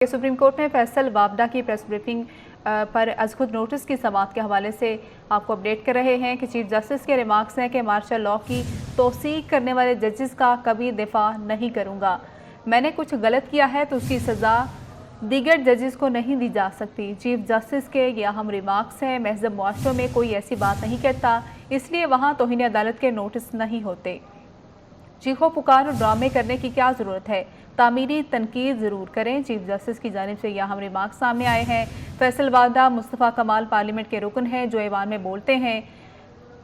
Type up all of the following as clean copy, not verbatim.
Supreme court ने फैसल वावडा की press briefing पर आज खुद नोटिस की समाअत के हवाले से आपको अपडेट कर रहे हैं कि चीफ जस्टिस के रिमार्क्स हैं कि मार्शल लॉ की तौसीक करने वाले जजेस का कभी दिफा नहीं करूंगा। मैंने कुछ गलत किया है तो उसकी सज़ा दीगर जजेस को नहीं दी जा सकती। चीफ जस्टिस के ये अहम रिमार्क्स हैं। महज़ब मुआशरों में कोई ऐसी बात नहीं करता, इसलिए वहाँ तौहीन अदालत के नोटिस नहीं होते। चीखो पुकार और ड्रामे करने की क्या ज़रूरत है, तामीरी तनकीद ज़रूर करें। चीफ जस्टिस की जानिब से यह अहम रिमार्क्स सामने आए हैं। फैसल वावडा मुस्तफ़ा कमाल पार्लियामेंट के रुकन हैं जो ऐवान में बोलते हैं।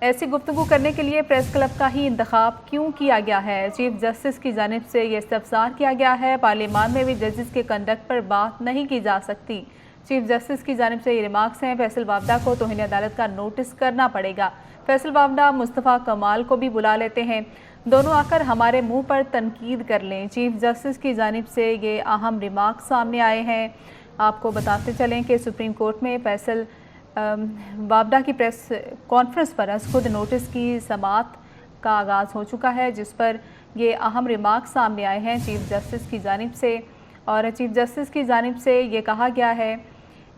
ऐसी गुफ्तगू करने के लिए प्रेस क्लब का ही इंतखाब क्यों किया गया है? चीफ जस्टिस की जानिब से यह इस्तफसार किया गया है। पार्लियामान में भी जजेस के कंडक्ट पर बात नहीं की जा सकती। चीफ जस्टिस की जानिब से ये रिमार्क्स हैं। फैसल वावडा को तौहीन अदालत का नोटिस करना पड़ेगा। फैसल वावडा मुस्तफ़ा कमाल को भी बुला लेते हैं, दोनों आकर हमारे मुंह पर तनकीद कर लें। चीफ जस्टिस की जानिब से ये अहम रिमार्क्स सामने आए हैं। आपको बताते चलें कि सुप्रीम कोर्ट में फैसल वावडा की प्रेस कॉन्फ्रेंस पर आज खुद नोटिस की समाअत का आगाज़ हो चुका है, जिस पर ये अहम रिमार्क्स सामने आए हैं चीफ जस्टिस की जानिब से। और चीफ जस्टिस की जानिब से ये कहा गया है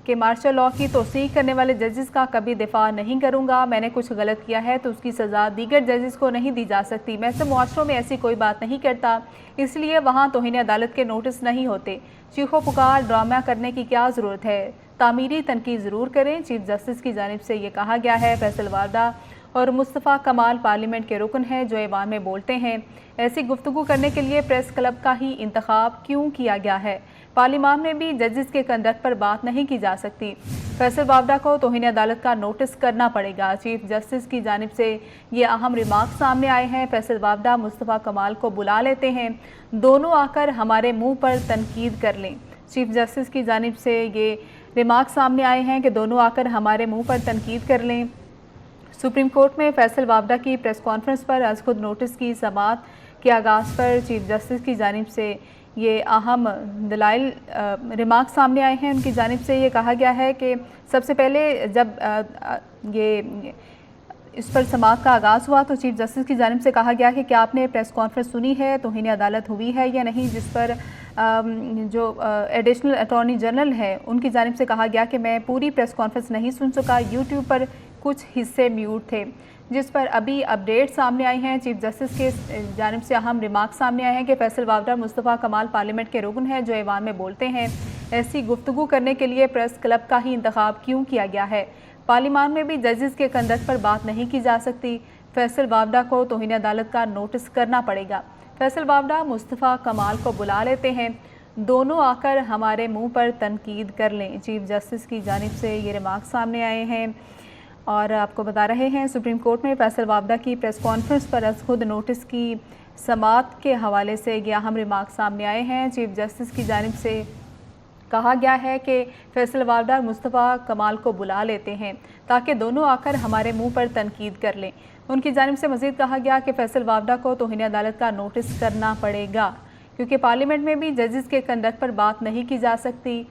कि मार्शल लॉ की तौसीक करने वाले जजेस का कभी दिफा नहीं करूंगा। मैंने कुछ गलत किया है तो उसकी सज़ा दीगर जजेस को नहीं दी जा सकती। मैं सब मुआशरों में ऐसी कोई बात नहीं करता, इसलिए वहाँ तौहीन अदालत के नोटिस नहीं होते। चीखो पुकार ड्रामा करने की क्या ज़रूरत है, तामीरी तनकीद ज़रूर करें। चीफ जस्टिस की जानिब से ये कहा गया है। फैसल वावडा और मुस्तफ़ा कमाल पार्लियामेंट के रुकन हैं जो ऐवान में बोलते हैं। ऐसी गुफ्तगू करने के लिए प्रेस क्लब का ही इंतखाब क्यों किया गया है? पार्लियामान में भी जजेस के कंडक्ट पर बात नहीं की जा सकती। फैसल वावडा को तौहीन अदालत का नोटिस करना पड़ेगा। चीफ जस्टिस की जानिब से ये अहम रिमार्क सामने आए हैं। फैसल वावडा मुस्तफ़ा कमाल को बुला लेते हैं, दोनों आकर हमारे मुंह पर तनकीद कर लें। चीफ जस्टिस की जानिब से ये रिमार्क सामने आए हैं कि दोनों आकर हमारे मुंह पर तनकीद कर लें। सुप्रीम कोर्ट में फैसल वावडा की प्रेस कॉन्फ्रेंस पर आज खुद नोटिस की समाअत के आगाज़ पर चीफ जस्टिस की जानिब से ये अहम दलाइल रिमार्क सामने आए हैं। उनकी जानिब से ये कहा गया है कि सबसे पहले जब ये इस पर समाअत का आगाज़ हुआ तो चीफ जस्टिस की जानिब से कहा गया कि क्या आपने प्रेस कॉन्फ्रेंस सुनी है, तौहीन अदालत हुई है या नहीं, जिस पर जो एडिशनल अटॉर्नी जनरल है उनकी जानिब से कहा गया कि मैं पूरी प्रेस कॉन्फ्रेंस नहीं सुन सका, यूट्यूब पर कुछ हिस्से म्यूट थे, जिस पर अभी अपडेट सामने आई हैं। चीफ जस्टिस के जानिब से अहम रिमार्क सामने आए हैं कि फैसल वावडा मुस्तफ़ा कमाल पार्लियामेंट के रुकन हैं जो ऐवान में बोलते हैं। ऐसी गुफ्तगू करने के लिए प्रेस क्लब का ही इंतखाब क्यों किया गया है? पार्लियामान में भी जजेस के कंडक्ट पर बात नहीं की जा सकती। फैसल वावडा को तौहीन अदालत का नोटिस करना पड़ेगा। फैसल वावडा मुस्तफ़ा कमाल को बुला लेते हैं, दोनों आकर हमारे मुंह पर तनकीद कर लें। चीफ जस्टिस की जानिब से ये रिमार्क सामने आए हैं। और आपको बता रहे हैं सुप्रीम कोर्ट में फैसल वावडा की प्रेस कॉन्फ्रेंस पर आज खुद नोटिस की समाअत के हवाले से ये अहम रिमार्क सामने आए हैं। चीफ जस्टिस की जानिब से कहा गया है कि फैसल वावडा मुस्तफ़ा कमाल को बुला लेते हैं ताकि दोनों आकर हमारे मुंह पर तनकीद कर लें। उनकी जानिब से मज़ीद कहा गया कि फैसल वावडा को तौहीन अदालत का नोटिस करना पड़ेगा, क्योंकि पार्लियामेंट में भी जजेस के कंडक्ट पर बात नहीं की जा सकती।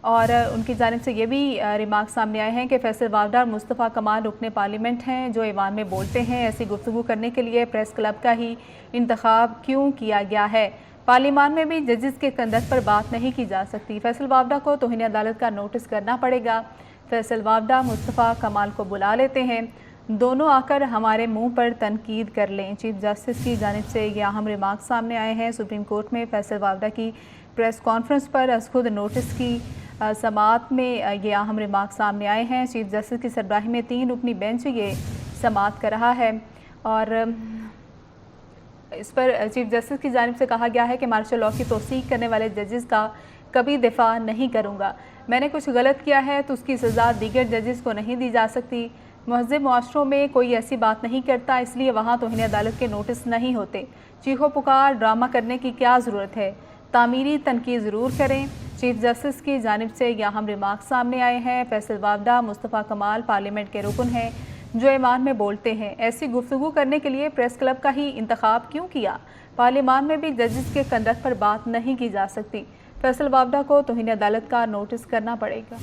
और उनकी जानिब से ये भी रिमार्क सामने आए हैं कि फैसल वावडा और मुस्तफ़ा कमाल रुकने पार्लियामेंट हैं जो ऐवान में बोलते हैं। ऐसी गुफ्तगू करने के लिए प्रेस क्लब का ही इंतखाब क्यों किया गया है? पार्लियामान में भी जजेस के कंडक्ट पर बात नहीं की जा सकती। फैसल वावडा को तौहीन अदालत का नोटिस करना पड़ेगा। फैसल वावडा मुस्तफ़ा कमाल को बुला लेते हैं, दोनों आकर हमारे मुंह पर तनकीद कर लें। चीफ जस्टिस की जानिब से ये अहम रिमार्क सामने आए हैं। सुप्रीम कोर्ट में फैसल वावडा की प्रेस कॉन्फ्रेंस पर आज खुद नोटिस की समाअत में ये अहम रिमार्क सामने आए हैं। चीफ जस्टिस की सरबराही में 3 रुकनी बेंच ये समाअत कर रहा है। और इस पर चीफ जस्टिस की जानिब से कहा गया है कि मार्शल लॉ की तौसीक करने वाले जजेस का कभी दिफा नहीं करूंगा। मैंने कुछ गलत किया है तो उसकी सज़ा दीगर जजेस को नहीं दी जा सकती। महज़ब मुआशरों में कोई ऐसी बात नहीं करता, इसलिए वहाँ तौहीन अदालत के नोटिस नहीं होते। चीखो पुकार ड्रामा करने की क्या ज़रूरत है, तामीरी तनकीद ज़रूर करें। चीफ जस्टिस की जानिब से यह अहम रिमार्क सामने आए हैं। फैसल वावडा मुस्तफ़ा कमाल पार्लियामेंट के रुकन हैं जो ऐवान में बोलते हैं। ऐसी गुफ्तगू करने के लिए प्रेस क्लब का ही इंतखाब क्यों किया? पार्लियामान में भी जजेस के कंडक्ट पर बात नहीं की जा सकती। फैसल वावडा को तौहीन अदालत का नोटिस करना पड़ेगा।